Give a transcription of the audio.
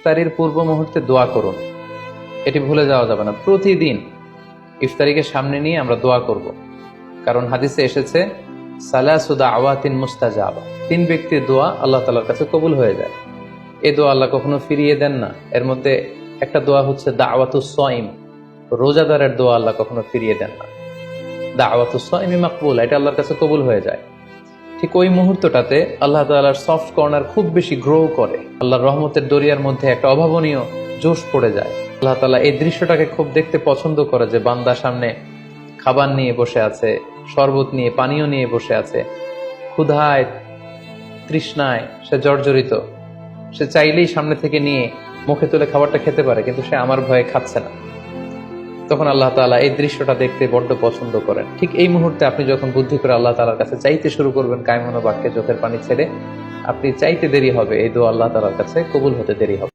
ইফতারির পূর্ব মুহূর্তে দোয়া করুন, এটি ভুলে যাওয়া যাবে না। প্রতিদিন ইফতারিকে সামনে নিয়ে আমরা দোয়া করব, কারণ হাদিসে এসেছে সালাসু দাওয়াতিন মুস্তাজাবা, 3 ব্যক্তির দোয়া আল্লাহ তাআলার কাছে কবুল হয়ে যায়। এই দোয়া আল্লাহ কখনো ফিরিয়ে দেন না। এর মধ্যে একটা দোয়া হচ্ছে দাওয়াতুস সাইম, রোজাদারের দোয়া আল্লাহ কখনো ফিরিয়ে দেন না। দাওয়াতুস সাইমি মাকবুল, এটা আল্লাহর কাছে কবুল হয়ে যায়। ঠিক ওই মুহূর্তটাতে আল্লাহ তাআলার সফট কর্নার খুব বেশি গ্রো করে, আল্লাহর রহমতের দরিয়ার মধ্যে একটা অভাবনীয় জোশ পড়ে যায়। আল্লাহ তাআলা এই দৃশ্যটাকে খুব দেখতে পছন্দ করে যে বান্দা সামনে খাবার নিয়ে বসে আছে, শরবত নিয়ে, পানীয় নিয়ে বসে আছে, ক্ষুধায় তৃষ্ণায় সে জর্জরিত, সে চাইলেই সামনে থেকে নিয়ে মুখে তুলে খাবারটা খেতে পারে, কিন্তু সে আমার ভয়ে খাচ্ছে না। তখন আল্লাহ তাআলা এই দৃশ্যটা দেখতে বড্ড পছন্দ করেন। ঠিক এই মুহূর্তে আপনি যখন বুদ্ধি করে আল্লাহ তাআলার কাছে চাইতে শুরু করবেন, কায়মনোবাক্যে চোখের পানি ছেড়ে, আপনি চাইতে দেরি হবে, এই দোয়া আল্লাহ তাআলার কাছে কবুল হতে দেরি হবে।